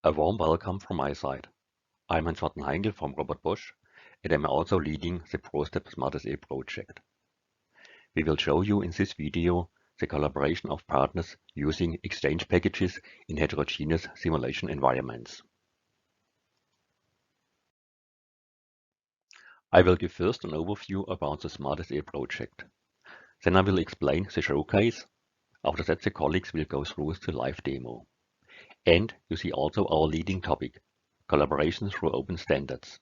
A warm welcome from my side. I'm Hans-Martin Heinkel from Robert Bosch, and I'm also leading the Prostep SmartSE project. We will show you in this video the collaboration of partners using exchange packages in heterogeneous simulation environments. I will give first an overview about the SmartSE project. Then I will explain the showcase. After that, the colleagues will go through the live demo. And you see also our leading topic, collaboration through open standards.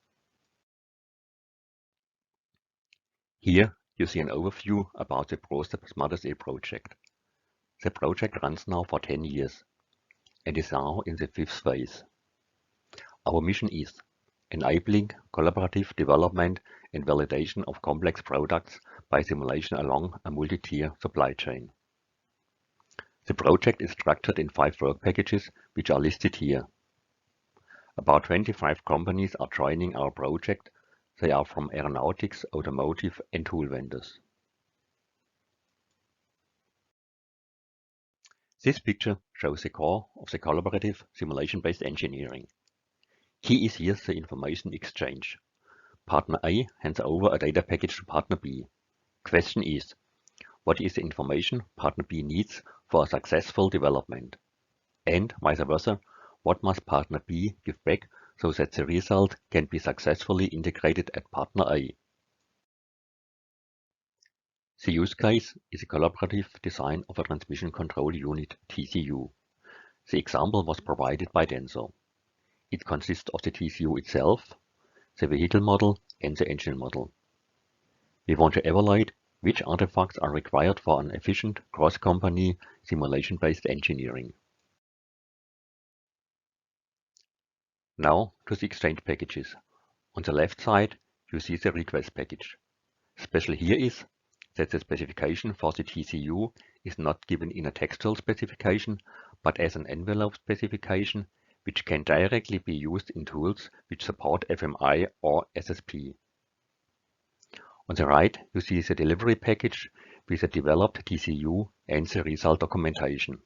Here you see an overview about the Prostep SmartSE project. The project runs now for 10 years and is now in the 5th phase. Our mission is enabling collaborative development and validation of complex products by simulation along a multi-tier supply chain. The project is structured in 5 work packages, which are listed here. About 25 companies are joining our project. They are from aeronautics, automotive, and tool vendors. This picture shows the core of the collaborative simulation-based engineering. Key is here the information exchange. Partner A hands over a data package to partner B. Question is, what is the information partner B needs for a successful development? And vice versa, what must partner B give back so that the result can be successfully integrated at partner A? The use case is a collaborative design of a transmission control unit, TCU. The example was provided by Denso. It consists of the TCU itself, the vehicle model, and the engine model. We want to evaluate which artifacts are required for an efficient cross-company simulation-based engineering. Now to the exchange packages. On the left side, you see the request package. Special here is that the specification for the TCU is not given in a textual specification, but as an envelope specification, which can directly be used in tools which support FMI or SSP. On the right, you see the delivery package with the developed TCU and the result documentation.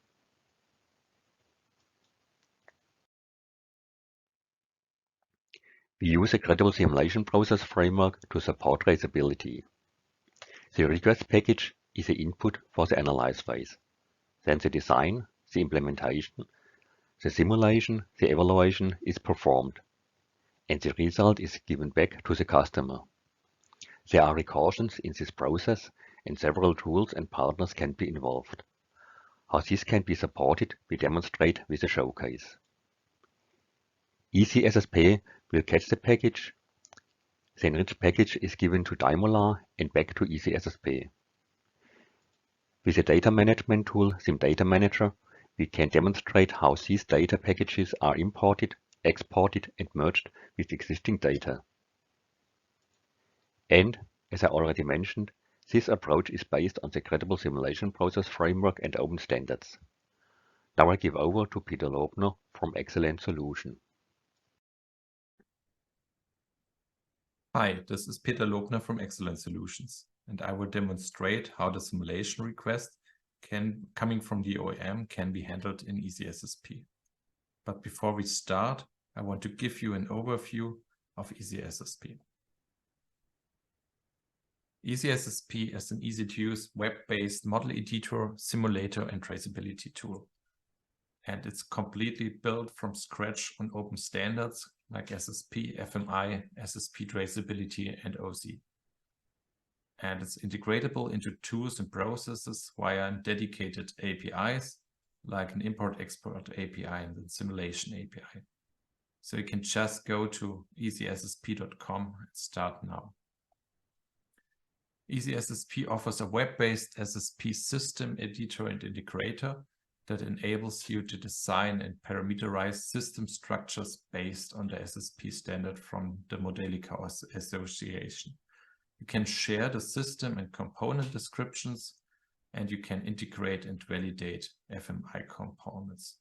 We use a credible simulation process framework to support traceability. The request package is the input for the analyze phase. Then the design, the implementation, the simulation, the evaluation is performed, and the result is given back to the customer. There are recursions in this process, and several tools and partners can be involved. How this can be supported, we demonstrate with a showcase. ECSSP will catch the package. The enriched package is given to Daimler and back to ECSSP. With the data management tool SimData Manager, we can demonstrate how these data packages are imported, exported, and merged with existing data. And, as I already mentioned, this approach is based on the credible simulation process framework and open standards. Now I give over to Peter Lobner from Excellent Solutions. Hi, this is Peter Lobner from Excellent Solutions, and I will demonstrate how the simulation request coming from the OEM can be handled in ECSSP. But before we start, I want to give you an overview of ECSSP. ECSSP is an easy-to-use web-based model editor, simulator, and traceability tool. And it's completely built from scratch on open standards like SSP, FMI, SSP Traceability, and OC. And it's integratable into tools and processes via dedicated APIs, like an import-export API and a simulation API. So you can just go to easyssp.com and start now. EasySSP offers a web-based SSP system editor and integrator that enables you to design and parameterize system structures based on the SSP standard from the Modelica Association. You can share the system and component descriptions, and you can integrate and validate FMI components.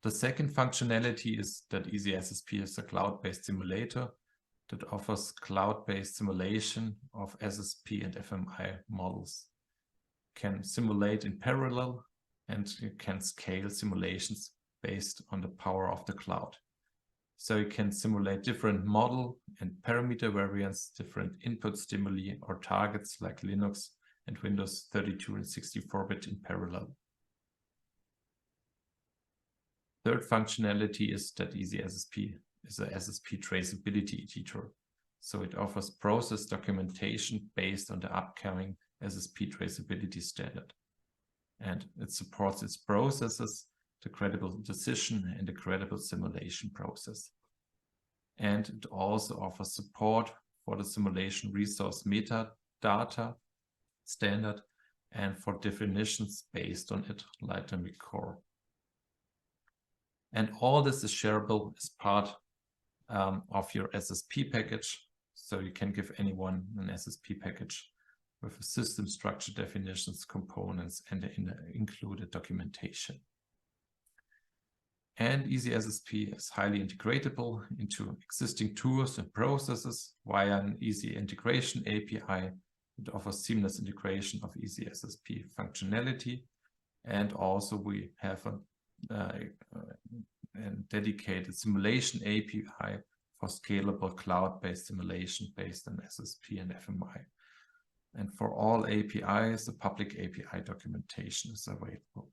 The second functionality is that EasySSP is a cloud-based simulator that offers cloud-based simulation of SSP and FMI models. Can simulate in parallel, and you can scale simulations based on the power of the cloud. So you can simulate different model and parameter variants, different input stimuli or targets like Linux and Windows 32 and 64-bit in parallel. Third functionality is that EasySSP is a SSP traceability editor. So it offers process documentation based on the upcoming SSP traceability standard. And it supports its processes, the credible decision and the credible simulation process. And it also offers support for the simulation resource metadata standard and for definitions based on it, like the core. And all this is shareable as part of your SSP package. So you can give anyone an SSP package with a system structure definitions, components, and the included documentation. And EasySSP is highly integratable into existing tools and processes via an easy integration API. It offers seamless integration of EasySSP functionality. And also we have a dedicated simulation API for scalable cloud-based simulation based on SSP and FMI. And for all APIs, the public API documentation is available.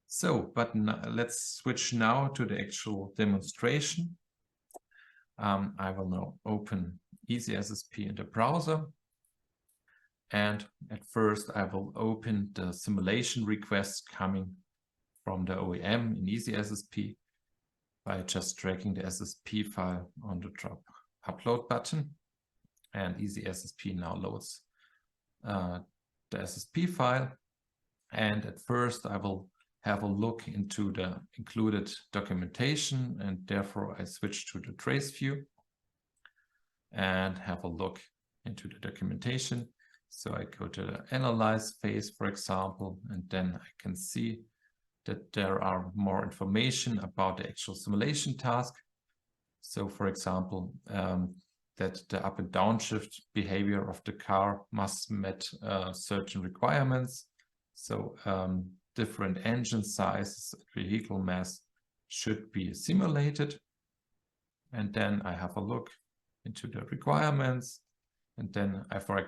So, but let's switch now to the actual demonstration. I will now open EasySSP in the browser. And at first, I will open the simulation request coming from the OEM in EasySSP by just dragging the SSP file on the drop upload button. And EasySSP now loads the SSP file. And at first, I will have a look into the included documentation, and therefore I switch to the trace view and have a look into the documentation. So I go to the analyze phase, for example, and then I can see that there are more information about the actual simulation task. So for example, that the up and downshift behavior of the car must meet certain requirements. So different engine sizes, vehicle mass should be simulated. And then I have a look into the requirements. And then I, for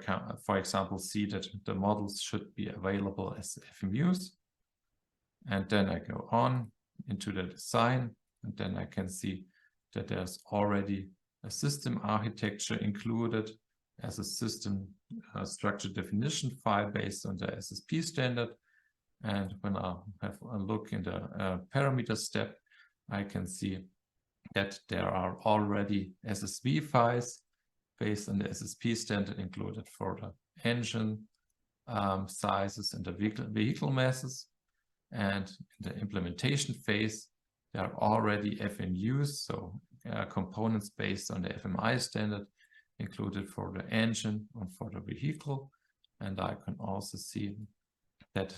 example, see that the models should be available as FMUs. And then I go on into the design, and then I can see that there's already a system architecture included as a system structure definition file based on the SSP standard. And when I have a look in the parameter step, I can see that there are already SSV files based on the SSP standard included for the engine sizes and the vehicle masses. And in the implementation phase, there are already FMUs, so components based on the FMI standard included for the engine and for the vehicle. And I can also see that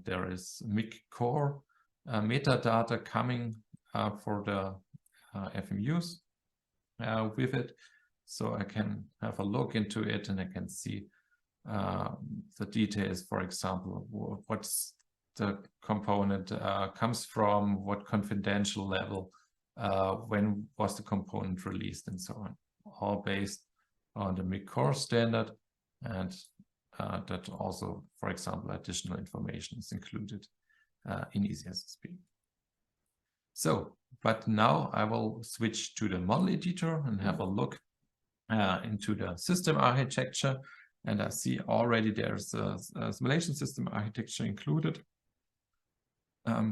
there is MIG core metadata coming for the FMUs with it. So I can have a look into it and I can see the details, for example, what's the component comes from, what confidential level, when was the component released, and so on, all based on the MIG core standard. And that also, for example, additional information is included in EasySSP. So, but now I will switch to the model editor and have a look into the system architecture. And I see already there's a simulation system architecture included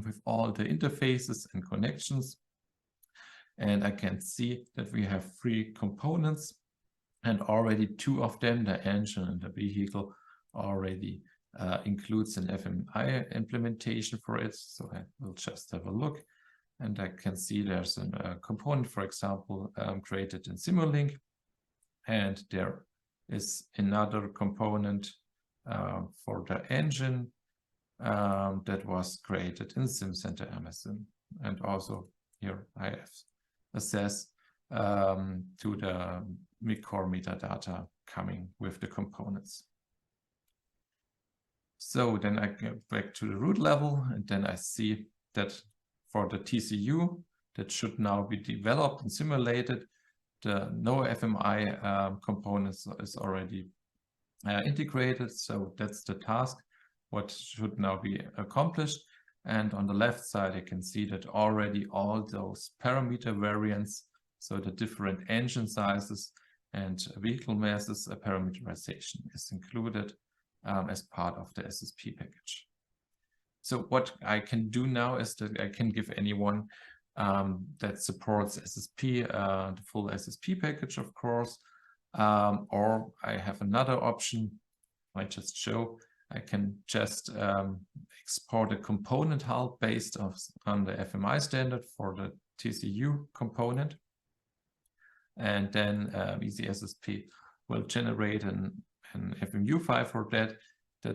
with all the interfaces and connections. And I can see that we have 3 components, and already 2 of them, the engine and the vehicle, already includes an FMI implementation for it. So I will just have a look, and I can see there's a component, for example, created in Simulink, and there is another component for the engine that was created in SimCenter MSim. And also here I have access to the MIG core metadata coming with the components. So then I go back to the root level, and then I see that for the TCU that should now be developed and simulated. The no FMI components is already integrated, so that's the task, what should now be accomplished. And on the left side, you can see that already all those parameter variants, so the different engine sizes and vehicle masses, a parameterization is included as part of the SSP package. So what I can do now is that I can give anyone that supports SSP, the full SSP package, of course, or I have another option. I just show I can just export a component hull based on the FMI standard for the TCU component. And then EasySSP will generate an FMU file for that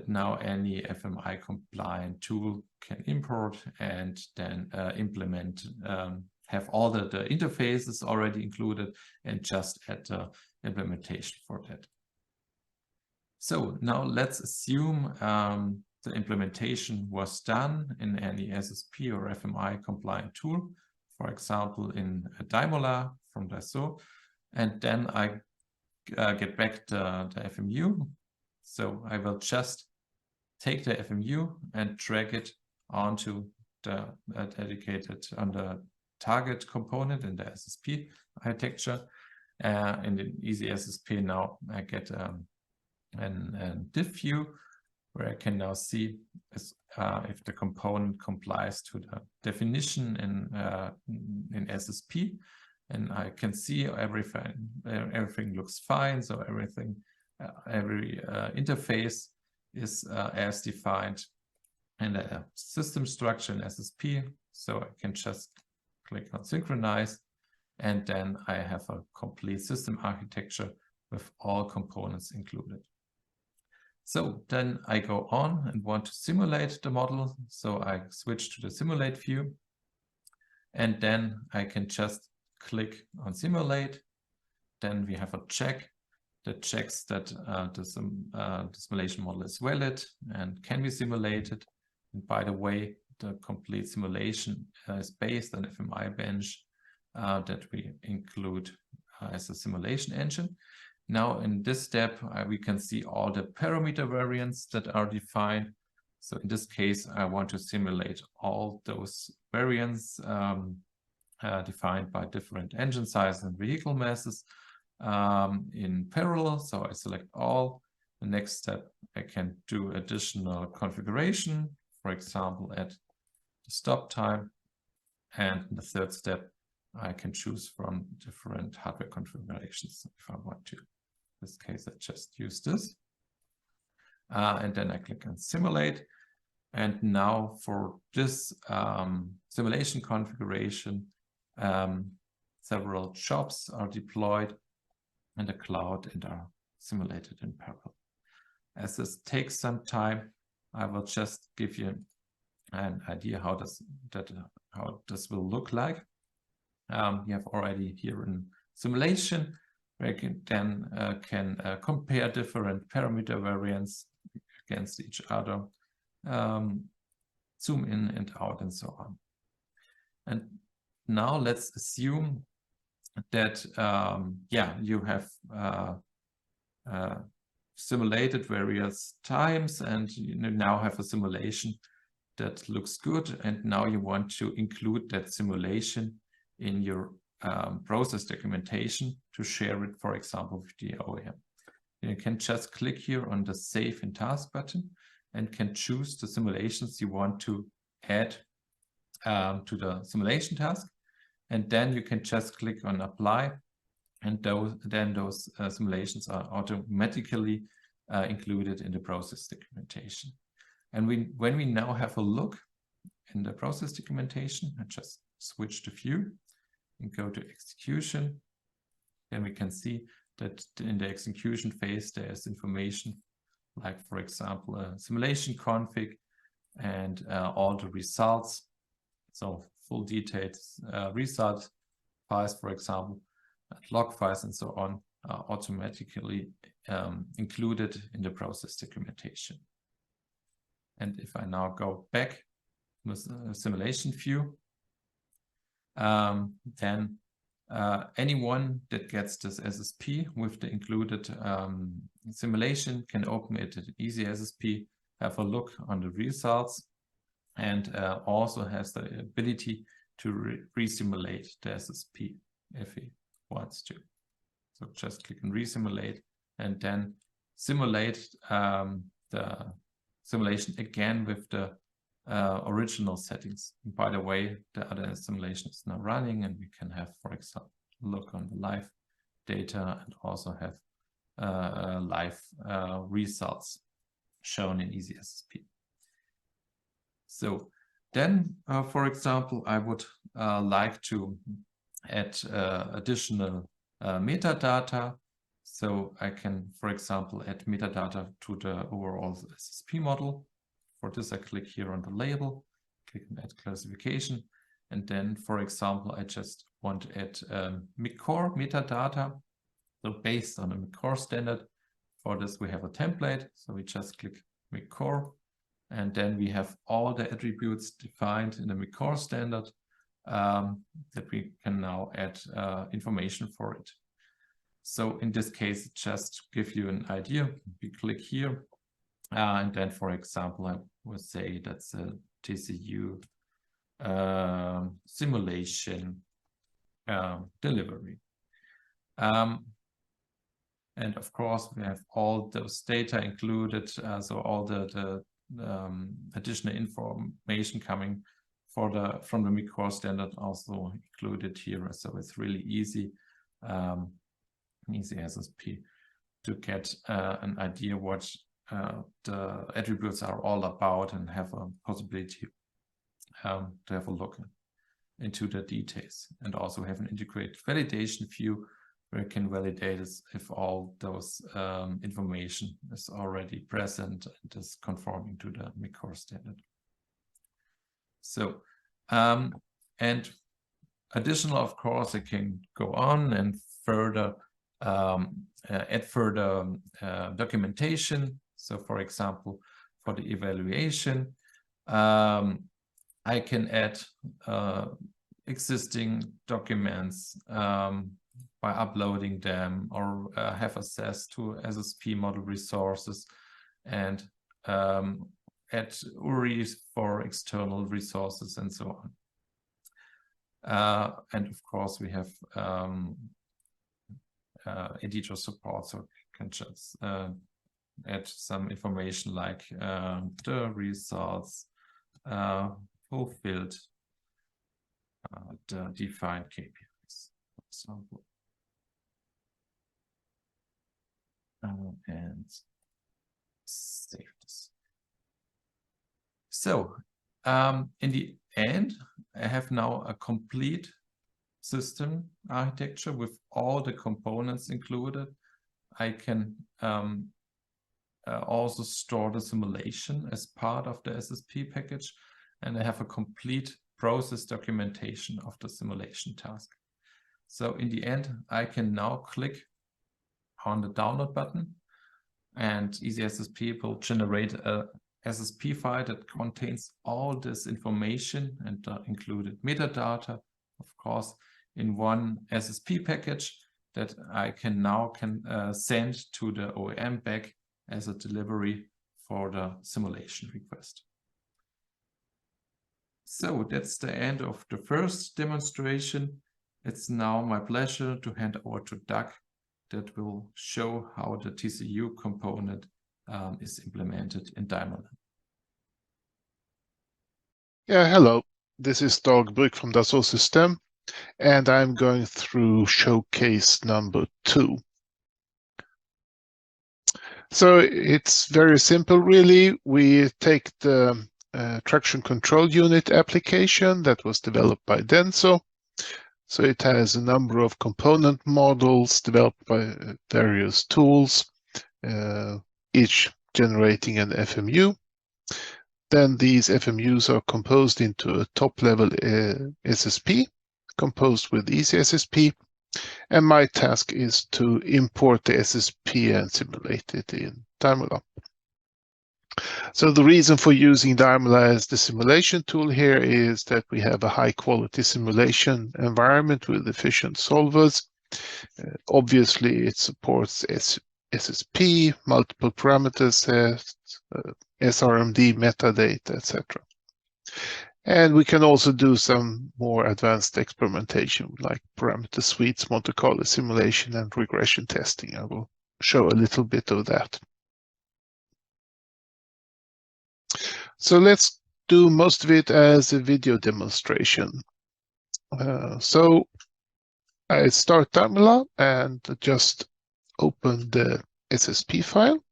now any FMI compliant tool can import and then implement, have all the interfaces already included and just add the implementation for that. So now let's assume the implementation was done in any SSP or FMI compliant tool, for example, in a Daimola from Dassault, and then I get back the FMU. So I will just take the FMU and drag it onto the dedicated on the target component in the SSP architecture. In the EasySSP now I get a diff view where I can now see if the component complies to the definition in SSP, and I can see everything looks fine. So every interface is as defined in the system structure in SSP. So I can just click on synchronize, and then I have a complete system architecture with all components included. So then I go on and want to simulate the model. So I switch to the simulate view, and then I can just click on simulate. Then we have a check that checks that the simulation model is valid and can be simulated. And by the way, the complete simulation is based on FMI bench that we include as a simulation engine. Now in this step, we can see all the parameter variants that are defined. So in this case, I want to simulate all those variants defined by different engine sizes and vehicle masses in parallel. So I select all. The next step, I can do additional configuration, for example, at the stop time. And in the third step, I can choose from different hardware configurations if I want to. In this case, I just use this. And then I click on simulate. And now for this simulation configuration, several jobs are deployed in the cloud and are simulated in parallel. As this takes some time, I will just give you an idea how this will look like. You have already here in simulation where you can compare different parameter variants against each other, zoom in and out, and so on. And now let's assume that you have simulated various times, and you now have a simulation that looks good, and now you want to include that simulation in your process documentation to share it, for example, with the OEM. You can just click here on the Save in Task button and can choose the simulations you want to add to the simulation task. And then you can just click on Apply, and then those simulations are automatically included in the process documentation. And when we now have a look in the process documentation, I just switch to view and go to execution. Then we can see that in the execution phase, there is information like, for example, a simulation config and all the results. So full detailed result files, for example, log files and so on, are automatically included in the process documentation. And if I now go back to the simulation view, then anyone that gets this SSP with the included simulation can open it at EasySSP, have a look on the results, and also has the ability to resimulate the SSP if he wants to. So just click on resimulate and then simulate the simulation again with the original settings. And by the way, the other simulation is now running, and we can have, for example, look on the live data and also have live results shown in EasySSP. So then, for example, I would like to add additional metadata. So I can, for example, add metadata to the overall SSP model. For this, I click here on the label, click on add classification. And then, for example, I just want to add MICOR metadata. So based on the MICOR standard, for this, we have a template. So we just click MICOR. And then we have all the attributes defined in the MICOR standard that we can now add information for it. So in this case, just give you an idea. We click here. And then, for example, I would say that's a TCU simulation delivery. And of course, we have all those data included. So all the additional information coming from the MICOR standard also included here. So it's really easy, easy SSP to get an idea what the attributes are all about and have a possibility to have a look into the details, and also have an integrated validation view where you can validate if all those information is already present and is conforming to the MICOR standard. So, and additional, of course, I can go on and further add further documentation. So, for example, for the evaluation, I can add existing documents by uploading them, or have access to SSP model resources, and add URIs for external resources and so on. And of course, we have editor support, so you can just add some information like the results fulfilled, the defined KPIs, for example. And save this. So in the end, I have now a complete system architecture with all the components included. I can also store the simulation as part of the SSP package, and I have a complete process documentation of the simulation task. So in the end, I can now click on the download button, and EasySSP will generate a SSP file that contains all this information and included metadata, of course, in one SSP package that I can now send to the OEM back as a delivery for the simulation request. So that's the end of the first demonstration. It's now my pleasure to hand over to Doug, that will show how the TCU component is implemented in Daimler. Yeah, hello. This is Dag Brück from Dassault System, and I'm going through showcase number 2. So it's very simple, really. We take the traction control unit application that was developed by Denso. So it has a number of component models developed by various tools, each generating an FMU. Then these FMUs are composed into a top-level SSP, composed with EasySSP. And my task is to import the SSP and simulate it in Daimler. So the reason for using Daimler as the simulation tool here is that we have a high quality simulation environment with efficient solvers. Obviously, it supports SSP, multiple parameter sets, SRMD, metadata, etc. And we can also do some more advanced experimentation like parameter suites, Monte Carlo simulation, and regression testing. I will show a little bit of that. So let's do most of it as a video demonstration. So I start Daimler and just open the SSP file.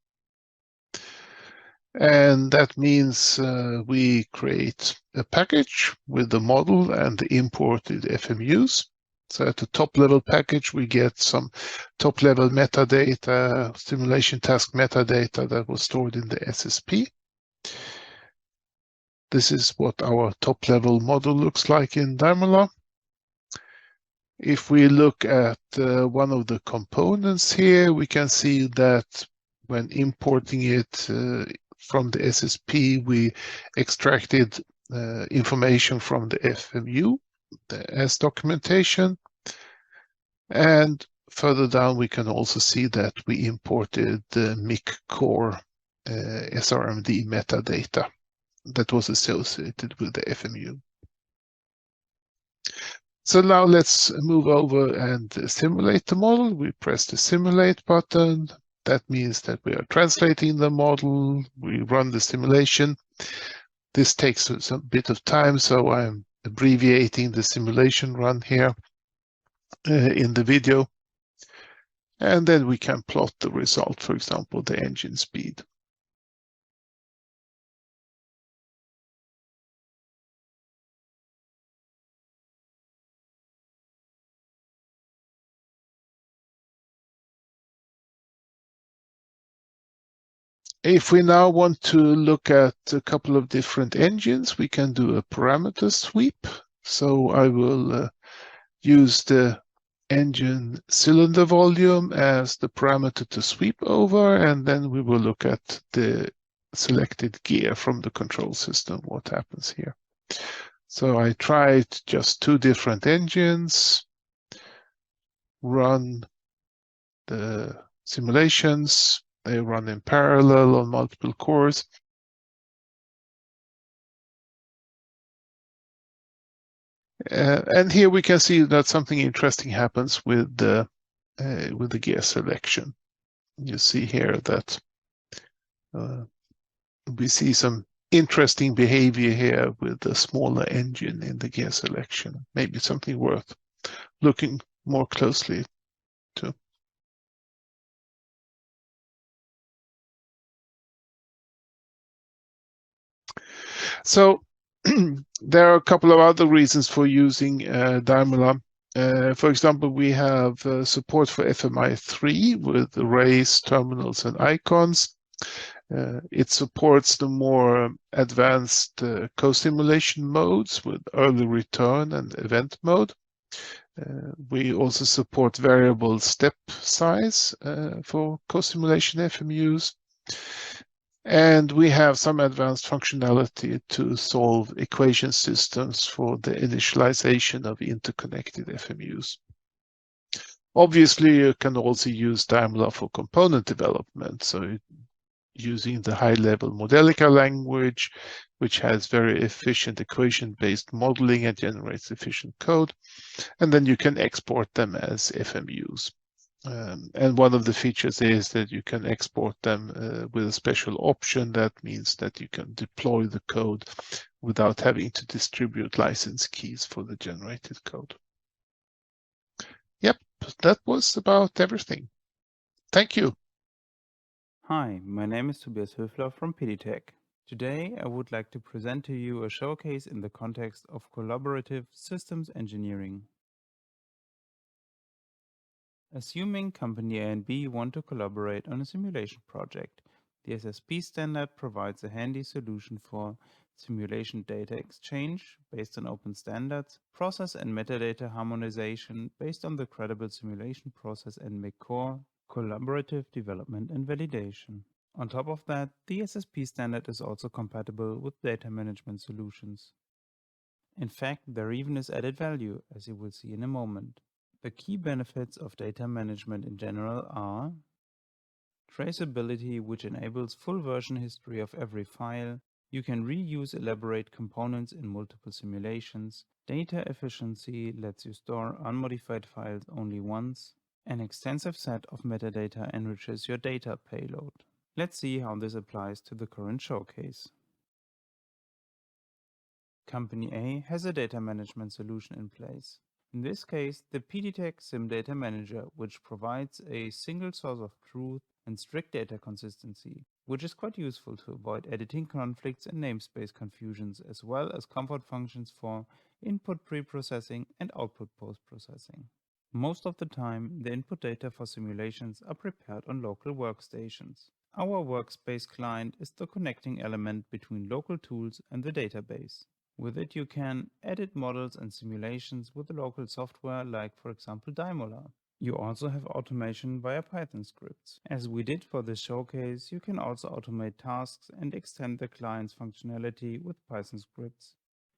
And that means we create a package with the model and the imported FMUs. So at the top level package, we get some top level metadata, simulation task metadata that was stored in the SSP. This is what our top level model looks like in Daimler. If we look at one of the components here, we can see that when importing it from the SSP, we extracted information from the FMU as documentation. And further down, we can also see that we imported the MIC core SRMD metadata that was associated with the FMU. So now let's move over and simulate the model. We press the simulate button. That means that we are translating the model. We run the simulation. This takes a bit of time, so I'm abbreviating the simulation run here in the video. And then we can plot the result, for example, the engine speed. If we now want to look at a couple of different engines, we can do a parameter sweep. So I will use the engine cylinder volume as the parameter to sweep over, and then we will look at the selected gear from the control system, what happens here. So I tried just two different engines, run the simulations. They run in parallel on multiple cores. And here we can see that something interesting happens with the gear selection. You see here that we see some interesting behavior here with the smaller engine in the gear selection. Maybe something worth looking more closely to. So there are a couple of other reasons for using Daimler. For example, we have support for FMI 3 with arrays, terminals, and icons. It supports the more advanced co-simulation modes with early return and event mode. We also support variable step size for co-simulation FMUs. And we have some advanced functionality to solve equation systems for the initialization of interconnected FMUs. Obviously, you can also use Daimler for component development. So using the high-level Modelica language, which has very efficient equation-based modeling and generates efficient code. And then you can export them as FMUs. And one of the features is that you can export them with a special option. That means that you can deploy the code without having to distribute license keys for the generated code. Yep, that was about everything. Thank you. Hi, my name is Tobias Höfler from PDTech. Today, I would like to present to you a showcase in the context of collaborative systems engineering. Assuming company A and B want to collaborate on a simulation project, the SSP standard provides a handy solution for simulation data exchange based on open standards, process and metadata harmonization based on the credible simulation process and MIC core, collaborative development and validation. On top of that, the SSP standard is also compatible with data management solutions. In fact, there even is added value, as you will see in a moment. The key benefits of data management in general are traceability, which enables full version history of every file. You can reuse elaborate components in multiple simulations. Data efficiency lets you store unmodified files only once. An extensive set of metadata enriches your data payload. Let's see how this applies to the current showcase. Company A has a data management solution in place. In this case, the PDTech SIM Data Manager, which provides a single source of truth and strict data consistency, which is quite useful to avoid editing conflicts and namespace confusions, as well as comfort functions for input pre-processing and output post-processing. Most of the time, the input data for simulations are prepared on local workstations. Our workspace client is the connecting element between local tools and the database. With it, you can edit models and simulations with the local software like, for example, Daimola. You also have automation via Python scripts. As we did for this showcase, you can also automate tasks and extend the client's functionality with Python scripts.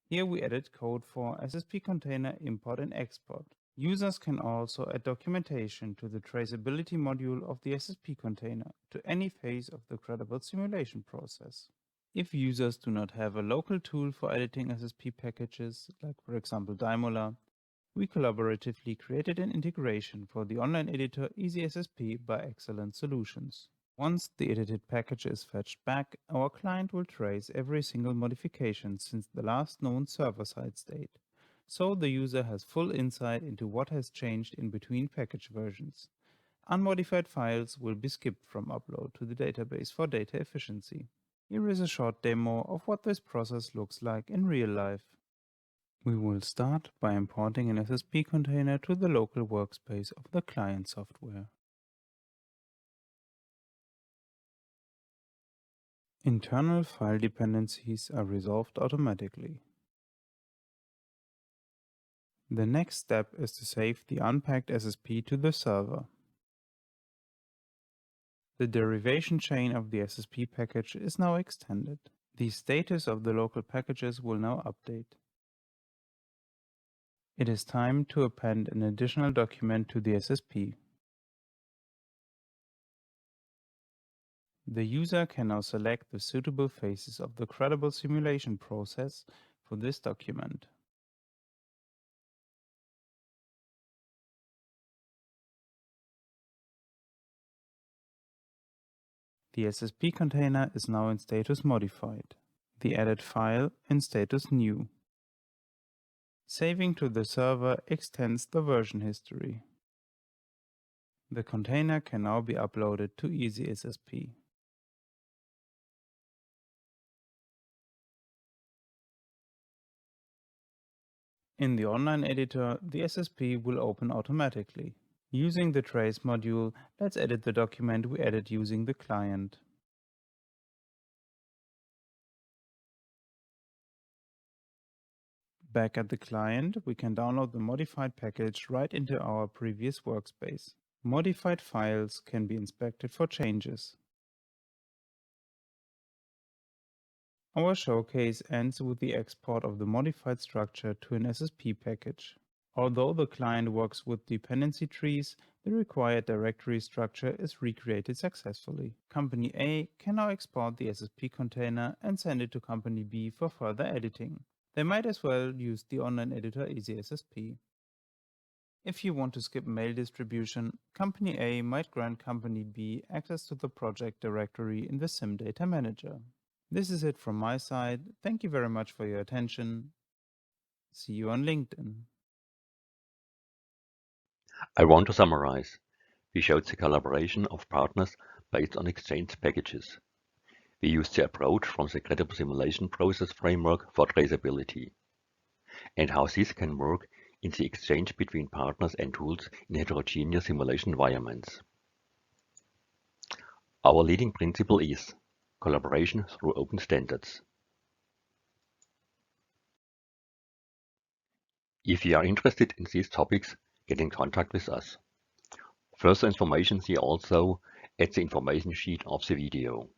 Here we added code for SSP container import and export. Users can also add documentation to the traceability module of the SSP container to any phase of the credible simulation process. If users do not have a local tool for editing SSP packages, like for example Daimola, we collaboratively created an integration for the online editor EasySSP by Excellent Solutions. Once the edited package is fetched back, our client will trace every single modification since the last known server-side state, so the user has full insight into what has changed in between package versions. Unmodified files will be skipped from upload to the database for data efficiency. Here is a short demo of what this process looks like in real life. We will start by importing an SSP container to the local workspace of the client software. Internal file dependencies are resolved automatically. The next step is to save the unpacked SSP to the server. The derivation chain of the SSP package is now extended. The status of the local packages will now update. It is time to append an additional document to the SSP. The user can now select the suitable phases of the credible simulation process for this document. The SSP container is now in status modified, the added file in status new. Saving to the server extends the version history. The container can now be uploaded to EasySSP. In the online editor, the SSP will open automatically. Using the trace module, let's edit the document we added using the client. Back at the client, we can download the modified package right into our previous workspace. Modified files can be inspected for changes. Our showcase ends with the export of the modified structure to an SSP package. Although the client works with dependency trees, the required directory structure is recreated successfully. Company A can now export the SSP container and send it to Company B for further editing. They might as well use the online editor EasySSP. If you want to skip mail distribution, Company A might grant Company B access to the project directory in the SIM Data Manager. This is it from my side. Thank you very much for your attention. See you on LinkedIn. I want to summarize. We showed the collaboration of partners based on exchange packages. We used the approach from the credible simulation process framework for traceability, and how this can work in the exchange between partners and tools in heterogeneous simulation environments. Our leading principle is collaboration through open standards. If you are interested in these topics, get in contact with us. Further information see also at the information sheet of the video.